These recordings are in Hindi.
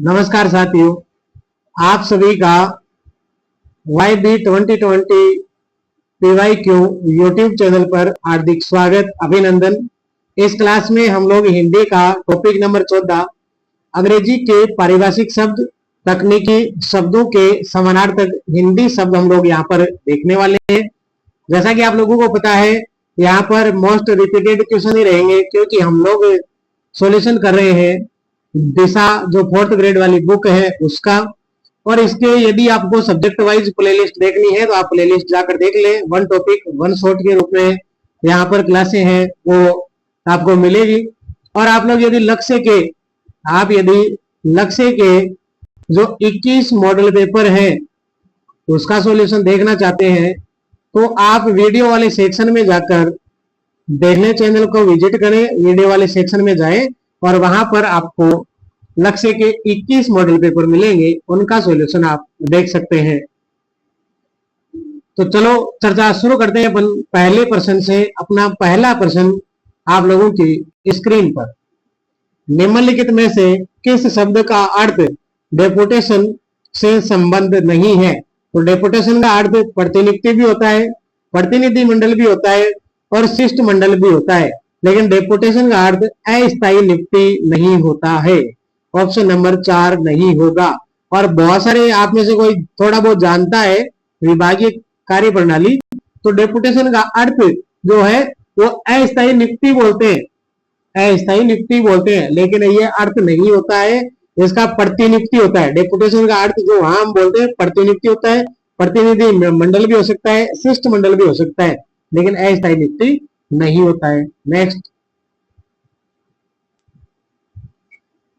नमस्कार साथियों, आप सभी का YB 2020 PYQ यूट्यूब चैनल पर हार्दिक स्वागत अभिनंदन। इस क्लास में हम लोग हिंदी का टॉपिक नंबर 14 अंग्रेजी के पारिभाषिक शब्द तकनीकी शब्दों के समानार्थक हिंदी शब्द हम लोग यहाँ पर देखने वाले हैं। जैसा कि आप लोगों को पता है, यहाँ पर मोस्ट रिपीटेड क्वेश्चन ही रहेंगे क्योंकि हम लोग सॉल्यूशन कर रहे हैं दिशा जो 4th ग्रेड वाली बुक है उसका। और इसके यदि आपको सब्जेक्ट वाइज प्लेलिस्ट देखनी है तो आप प्लेलिस्ट जाकर देख लें। वन टॉपिक वन शॉट के रूप में यहाँ पर क्लासें हैं वो आपको मिलेगी। और आप लोग यदि लक्ष्य के जो 21 मॉडल पेपर है उसका सॉल्यूशन देखना चाहते हैं तो आप वीडियो वाले सेक्शन में जाकर देखने चैनल को विजिट करें। वीडियो वाले सेक्शन में जाएं और वहां पर आपको लक्ष्य के 21 मॉडल पेपर मिलेंगे, उनका सॉल्यूशन आप देख सकते हैं। तो चलो चर्चा शुरू करते हैं अपन पहले प्रश्न से। अपना पहला प्रश्न आप लोगों की स्क्रीन पर, निम्नलिखित में से किस शब्द का अर्थ डेपुटेशन से संबंध नहीं है? तो डेपुटेशन का अर्थ प्रतिनिधि भी होता है, प्रतिनिधि मंडल भी होता है और शिष्ट मंडल भी होता है, लेकिन डेपुटेशन का अर्थ अस्थायी नियुक्ति नहीं होता है। ऑप्शन नंबर 4 नहीं होगा। और बहुत सारे आप में से कोई थोड़ा बहुत जानता है विभागीय कार्य प्रणाली, तो डेपुटेशन का अर्थ जो है वो अस्थायी नियुक्ति बोलते हैं, अस्थायी नियुक्ति बोलते हैं, लेकिन ये अर्थ नहीं होता है, इसका प्रतिनियुक्ति होता है। डेपुटेशन का अर्थ जो वहां हम बोलते हैं प्रतिनियुक्ति होता है, प्रतिनिधि मंडल भी हो सकता है, शिष्ट मंडल भी हो सकता है, लेकिन अस्थायी नियुक्ति नहीं होता है। नेक्स्ट,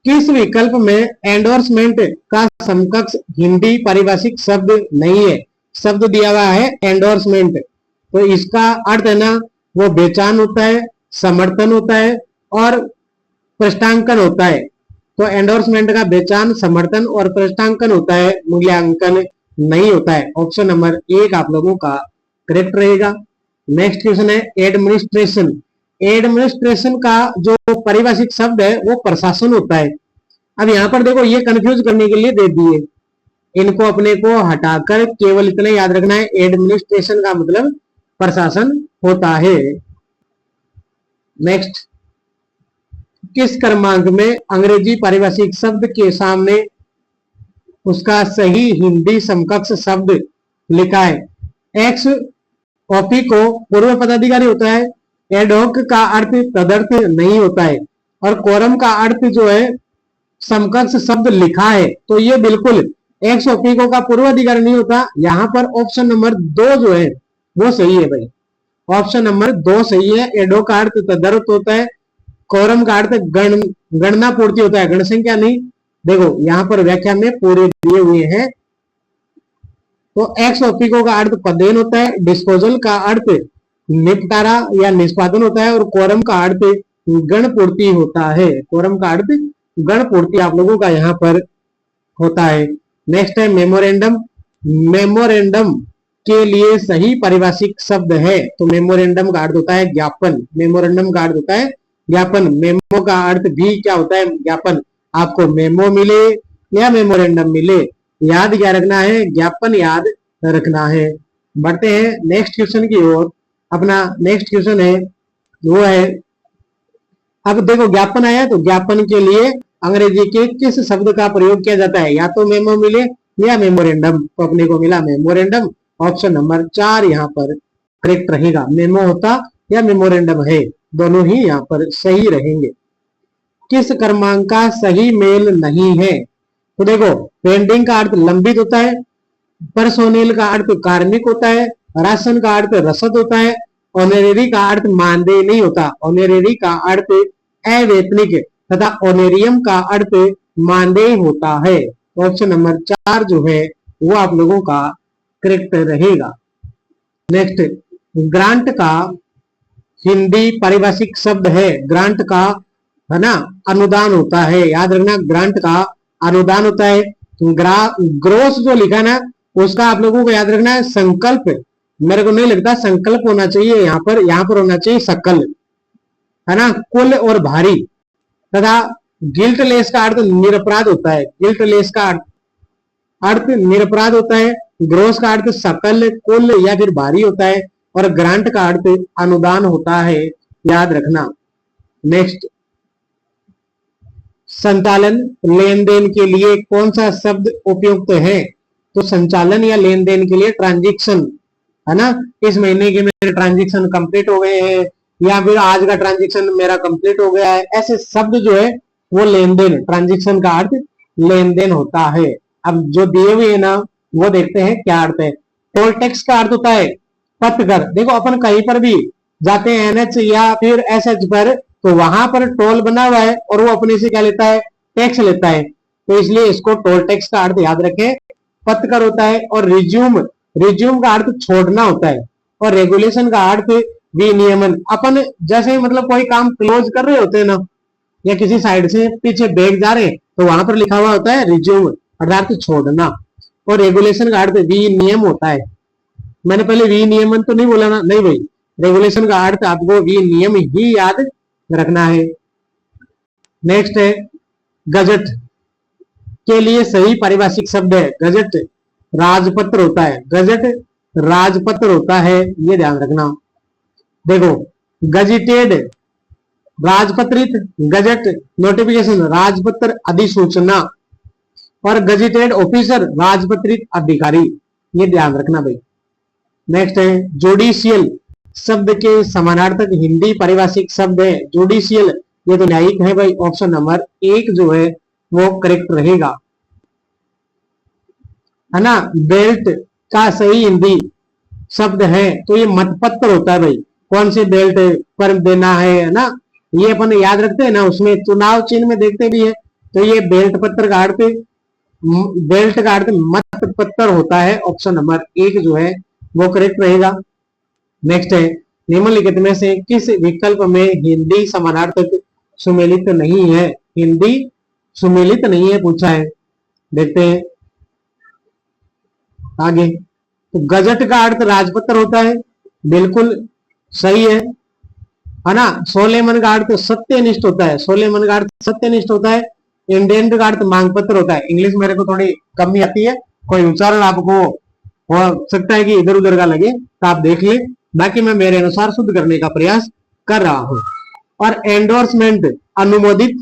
किस विकल्प में एंडोर्समेंट का समकक्ष हिंदी पारिभाषिक शब्द नहीं है? शब्द दिया हुआ है एंडोर्समेंट, तो इसका अर्थ है ना वो बेचान होता है, समर्थन होता है और पृष्ठांकन होता है। तो एंडोर्समेंट का बेचान, समर्थन और पृष्ठांकन होता है, मूल्यांकन नहीं होता है। ऑप्शन नंबर 1 आप लोगों का करेक्ट रहेगा। नेक्स्ट क्वेश्चन है एडमिनिस्ट्रेशन। एडमिनिस्ट्रेशन का जो पारिभाषिक शब्द है वो प्रशासन होता है। अब यहाँ पर देखो ये कंफ्यूज करने के लिए दे दिए, इनको अपने को हटाकर केवल इतना याद रखना है, एडमिनिस्ट्रेशन का मतलब प्रशासन होता है। नेक्स्ट, किस क्रमांक में अंग्रेजी पारिभाषिक शब्द के सामने उसका सही हिंदी समकक्ष शब्द लिखा है? एक्स ओपी को पूर्व पदाधिकारी होता है, एडहोक का अर्थ तदर्थ नहीं होता है, और कोरम का अर्थ जो है समकक्ष शब्द लिखा है, तो ये बिल्कुल एक्स ओपीको का पूर्व अधिकारी नहीं होता। यहाँ पर ऑप्शन नंबर 2 जो है वो सही है भाई, ऑप्शन नंबर 2 सही है। एडो का अर्थ तदर्थ होता है, कोरम का अर्थ गणना पूर्ति होता है, गणसंख्या नहीं। देखो यहाँ पर व्याख्या में पूरे दिए हुए हैं। तो एक्स ओपीको का अर्थ पदेन होता है, डिस्पोजल का अर्थ निपटारा या निष्पादन होता है, और कोरम का अर्थ गण पूर्ति होता है। कोरम का अर्थ गण पूर्ति आप लोगों का यहाँ पर होता है। नेक्स्ट है मेमोरेंडम। मेमोरेंडम के लिए सही पारिभाषिक शब्द है, तो मेमोरेंडम का अर्थ होता है ज्ञापन। मेमोरेंडम का अर्थ होता है ज्ञापन। मेमो का अर्थ भी क्या होता है? ज्ञापन। आपको मेमो मिले या मेमोरेंडम मिले, याद क्या रखना है? ज्ञापन याद रखना है। बढ़ते हैं नेक्स्ट क्वेश्चन की ओर। अपना नेक्स्ट क्वेश्चन है वो है, अब देखो ज्ञापन आया तो ज्ञापन के लिए अंग्रेजी के किस शब्द का प्रयोग किया जाता है? या तो मेमो मिले या मेमोरेंडम, तो अपने को मिला मेमोरेंडम। ऑप्शन नंबर 4 यहाँ पर करेक्ट रहेगा। मेमो होता या मेमोरेंडम है, दोनों ही यहाँ पर सही रहेंगे। किस क्रमांक का सही मेल नहीं है? तो देखो पेंडिंग का अर्थ लंबित होता है, परसोनेल का अर्थ कार्मिक होता है, राशन का अर्थ रसद होता है, ऑनरेरी का अर्थ मानदेय नहीं होता, ऑनरेरी का अर्थ अवेतनिक तथा ऑनरेरियम का अर्थ मानदेय होता है। ऑप्शन नंबर 4 जो है वो आप लोगों का करेक्ट रहेगा। नेक्स्ट, ग्रांट का हिंदी पारिभाषिक शब्द है, ग्रांट का है ना अनुदान होता है, याद रखना ग्रांट का अनुदान होता है। ग्रोस जो लिखा ना उसका आप लोगों को याद रखना है संकल्प। मेरे को नहीं लगता संकल्प होना चाहिए, यहाँ पर होना चाहिए सकल, है ना, कुल और भारी। तथा गिल्टलेस का अर्थ निरपराध होता है, गिल्टलेस का अर्थ निरपराध होता है। ग्रोस का अर्थ सकल, कुल या फिर भारी होता है। और ग्रांट का अर्थ अनुदान होता है, याद रखना। नेक्स्ट, संचालन लेन देन के लिए कौन सा शब्द उपयुक्त है? तो संचालन या लेन देन के लिए ट्रांजैक्शन, है ना। इस महीने के मेरे ट्रांजैक्शन कंप्लीट हो गए हैं, या फिर आज का ट्रांजैक्शन मेरा कंप्लीट हो गया है, ऐसे शब्द जो है वो लेन देन, ट्रांजैक्शन का अर्थ लेन देन होता है। अब जो दिए हुए है ना वो देखते हैं क्या अर्थ है। टोल टैक्स का अर्थ होता है पथ कर। देखो अपन कहीं पर भी जाते हैं एनएच या फिर एसएच पर, तो वहां पर टोल बना हुआ है और वो अपने से क्या लेता है, टैक्स लेता है। तो इसलिए इसको टोल टैक्स का अर्थ याद रखें, पथ कर होता है। और रिज्यूम, रिज्यूम का अर्थ छोड़ना होता है। और रेगुलेशन का अर्थ विनियमन। अपन जैसे मतलब कोई काम क्लोज कर रहे होते हैं ना, या किसी साइड से पीछे बैग जा रहे हैं, तो वहां पर लिखा हुआ होता है रिज्यूम, अर्थात छोड़ना। और रेगुलेशन का अर्थ विनियम होता है। मैंने पहले विनियमन तो नहीं बोला ना, नहीं भाई, रेगुलेशन का अर्थ आपको विनियम ही याद रखना है। नेक्स्ट है गजट के लिए सही पारिभाषिक शब्द है। गजट राजपत्र होता है, गजट राजपत्र होता है, ये ध्यान रखना। देखो, गजिटेड राजपत्रित, गजट नोटिफिकेशन राजपत्र अधिसूचना, और गजिटेड ऑफिसर राजपत्रित अधिकारी, ये ध्यान रखना भाई। नेक्स्ट है जुडिशियल शब्द के समानार्थक हिंदी पारिभाषिक शब्द है। जुडिशियल, ये तो न्यायिक है भाई, ऑप्शन नंबर 1 जो है वो करेक्ट रहेगा, है ना। बेल्ट का सही हिंदी शब्द है तो ये मतपत्र होता है भाई। कौन से बेल्ट पर देना है ना, ये अपन याद रखते हैं ना, उसमें चुनाव चिन्ह में देखते भी है। तो ये बेल्ट पत्र का अर्थ, बेल्ट का अर्थ मत पत्र होता है। ऑप्शन नंबर 1 जो है वो करेक्ट रहेगा। नेक्स्ट है निम्नलिखित में से किस विकल्प में हिंदी समानार्थक सुमेलित नहीं है? हिंदी सुमेलित नहीं है पूछा है, देखते हैं आगे। तो गजट का अर्थ राजपत्र होता है, बिल्कुल सही है ना। सोलेमन का अर्थ सत्यनिष्ठ होता है, सोलेमन का अर्थ सत्यनिष्ठ होता है। इंडेंट का अर्थ मांग पत्र होता है। इंग्लिश मेरे को थोड़ी कमी आती है, कोई उच्चारण आपको हो सकता है कि इधर उधर का लगे तो आप देख ले, बाकी मैं मेरे अनुसार शुद्ध करने का प्रयास कर रहा हूं। और एंडोर्समेंट अनुमोदित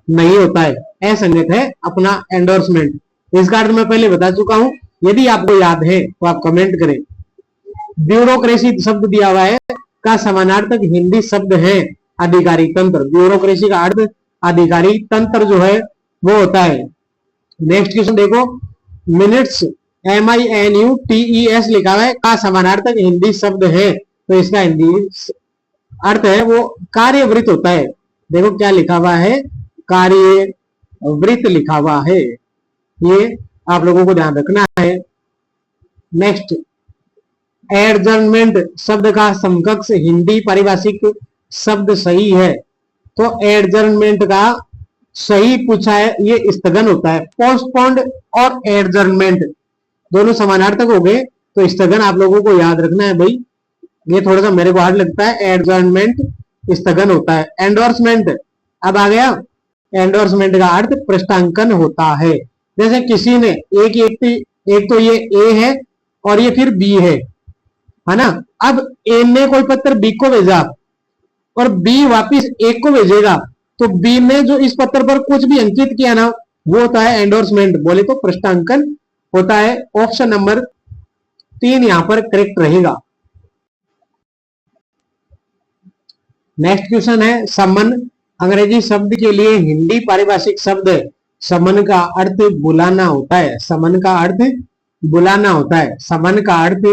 नहीं होता है, असंगत है अपना एंडोर्समेंट। इसका अर्थ मैं पहले बता चुका हूं, यदि आपको याद है तो आप कमेंट करें। ब्यूरोक्रेसी शब्द दिया हुआ है, का समानार्थक हिंदी शब्द है अधिकारी तंत्र। ब्यूरोक्रेसी का अर्थ अधिकारी तंत्र जो है वो होता है। नेक्स्ट क्वेश्चन देखो, मिनट्स MINUTES लिखा हुआ है, का समानार्थक हिंदी शब्द है, तो इसका हिंदी अर्थ है वो कार्यवृत्त होता है। देखो क्या लिखा हुआ है, कार्यवृत्त लिखा हुआ है, ये आप लोगों को ध्यान रखना है। नेक्स्ट, एडजर्नमेंट शब्द का समकक्ष हिंदी पारिभाषिक शब्द सही है, तो एडजर्नमेंट का सही पूछा है, ये स्थगन होता है। पोस्टपोन्ड और एडजर्नमेंट दोनों समानार्थक हो गए, तो स्थगन आप लोगों को याद रखना है भाई, ये थोड़ा सा मेरे को हार्ड लगता है। एडजर्नमेंट स्थगन होता है। एंडोर्समेंट अब आ गया, एंडोर्समेंट का अर्थ पृष्ठांकन होता है। जैसे किसी ने एक तो ये ए है और ये फिर बी है ना। अब ए ने कोई पत्र बी को भेजा और बी वापिस ए को भेजेगा, तो बी ने जो इस पत्र पर कुछ भी अंकित किया ना वो होता है एंडोर्समेंट, बोले तो पृष्ठांकन होता है। ऑप्शन नंबर 3 यहां पर करेक्ट रहेगा। नेक्स्ट क्वेश्चन है समन अंग्रेजी शब्द के लिए हिंदी पारिभाषिक शब्द है। समन का अर्थ बुलाना होता है, समन का अर्थ बुलाना होता है, समन का अर्थ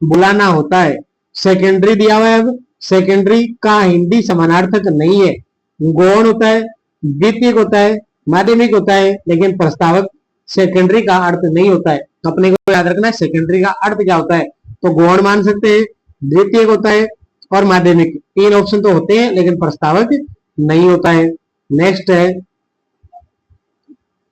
बुलाना होता है। सेकेंडरी दिया हुआ है, अब सेकेंडरी का हिंदी समानार्थक नहीं है। गौण होता है, द्वितीयक होता है, माध्यमिक होता है, लेकिन प्रस्तावक सेकेंडरी का अर्थ नहीं होता है। अपने को याद रखना है सेकेंडरी का अर्थ क्या होता है, तो गौण मान सकते हैं, द्वितीयक होता है और माध्यमिक, 3 ऑप्शन तो होते हैं लेकिन प्रस्तावक नहीं होता है। नेक्स्ट है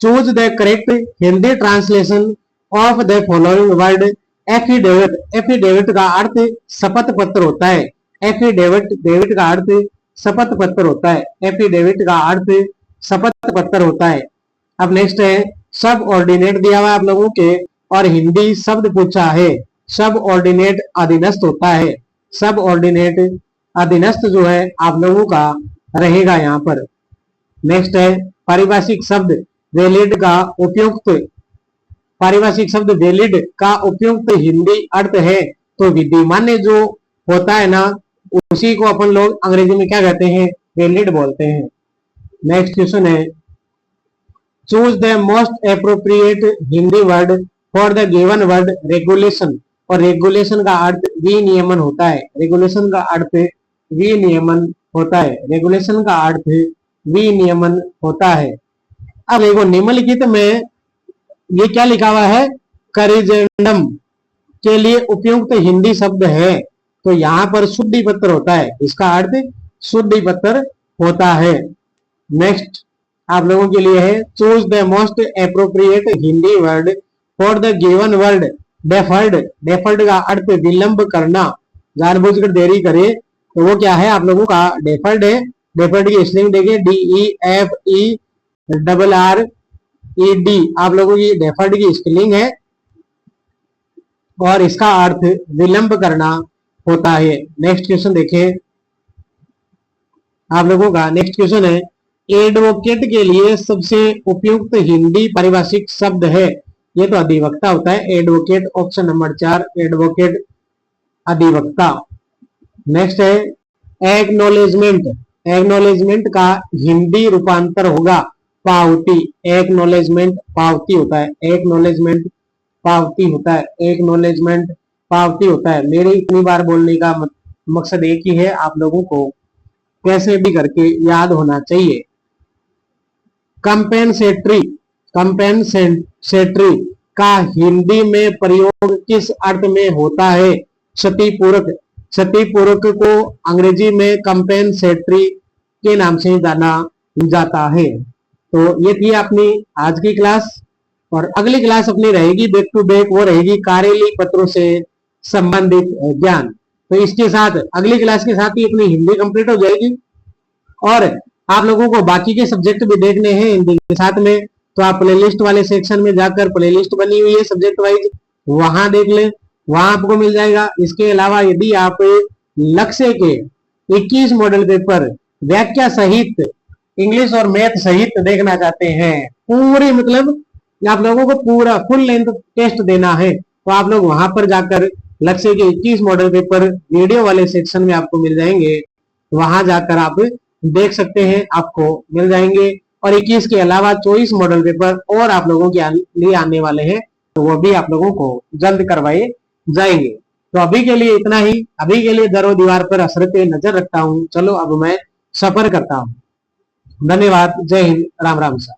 choose the correct Hindi translation of the following word affidavit. Affidavit का अर्थ शपथ पत्र होता है। एफिडेविट, डेविट का अर्थ शपथ पत्र होता है। एफिडेविट का अर्थ शपथ पत्र होता है। अब नेक्स्ट है सब ऑर्डिनेट दिया हुआ है आप लोगों के, और हिंदी शब्द पूछा है। सब ऑर्डिनेट अधीनस्थ होता है। सब ऑर्डिनेट अधीनस्थ जो है आप लोगों का रहेगा यहाँ पर। नेक्स्ट है पारिभाषिक शब्द वैलिड का उपयुक्त, पारिभाषिक शब्द वैलिड का उपयुक्त हिंदी अर्थ है तो विधिमान्य जो होता है ना, उसी को अपन लोग अंग्रेजी में क्या कहते हैं, वैलिड बोलते हैं। नेक्स्ट क्वेश्चन है choose the most appropriate Hindi word for the given word regulation. और रेगुलेशन का अर्थ विनियमन होता है। रेगुलेशन का अर्थ विनियमन होता है। रेगुलेशन का अर्थ विनियमन होता है। अब देखो निम्नलिखित में ये क्या लिखा हुआ है, करिजेंडम के लिए उपयुक्त हिंदी शब्द है, तो यहाँ पर शुद्धि पत्र होता है। इसका अर्थ शुद्धि पत्र होता है। नेक्स्ट आप लोगों के लिए है choose the most appropriate Hindi word for the given word deferred. Deferred का अर्थ विलंब करना, जानबूझकर देरी करे, तो वो क्या है आप लोगों का डेफर्ड है। डेफर्ड की स्पेलिंग देखिए DEFERRED, आप लोगों की डेफर्ड की स्पेलिंग है और इसका अर्थ विलंब करना होता है। नेक्स्ट क्वेश्चन देखें आप लोगों का। नेक्स्ट क्वेश्चन है एडवोकेट के लिए सबसे उपयुक्त हिंदी पारिभाषिक शब्द है, ये तो अधिवक्ता होता है। एडवोकेट ऑप्शन नंबर 4, एडवोकेट अधिवक्ता। नेक्स्ट है एक्नॉलेजमेंट। एक्नॉलेजमेंट का हिंदी रूपांतर होगा पावती। एक्नॉलेजमेंट पावती होता है। एक्नॉलेजमेंट पावती होता है। एक्नॉलेजमेंट पावती होता है। मेरे इतनी बार बोलने का मकसद एक ही है, आप लोगों को कैसे भी करके याद होना चाहिए। कंपेंसेटरी, कंपेंसेटरी का हिंदी में प्रयोग किस अर्थ में होता है, क्षतिपूरक। क्षतिपूरक को अंग्रेजी में कंपेंसेटरी के नाम से जाना जाता है। तो ये थी अपनी आज की क्लास, और अगली क्लास अपनी रहेगी बैक टू बैक, वो रहेगी कार्यालय पत्रों से संबंधित ज्ञान। तो इसके साथ अगली क्लास के साथ ही अपनी हिंदी कंप्लीट हो जाएगी। और आप लोगों को बाकी के सब्जेक्ट भी देखने हैं हिंदी के साथ में, तो आप प्लेलिस्ट वाले सेक्शन में जाकर, प्लेलिस्ट बनी हुई है सब्जेक्ट वाइज, वहां देख लें, वहां आपको मिल जाएगा। इसके अलावा यदि आप लक्ष्य के 21 मॉडल पेपर व्याख्या सहित इंग्लिश और मैथ सहित देखना चाहते हैं, पूरी मतलब आप लोगों को पूरा फुल लेंथ टेस्ट देना है, तो आप लोग वहां पर जाकर लक्ष्य के 21 मॉडल पेपर वीडियो वाले सेक्शन में आपको मिल जाएंगे, वहां जाकर आप देख सकते हैं, आपको मिल जाएंगे। और 21 के अलावा 24 मॉडल पेपर और आप लोगों के लिए आने वाले हैं, तो वो भी आप लोगों को जल्द करवाए जाएंगे। तो अभी के लिए इतना ही। अभी के लिए दरो दीवार पर असरते नजर रखता हूं। चलो अब मैं सफर करता हूं। धन्यवाद। जय हिंद। राम राम सा।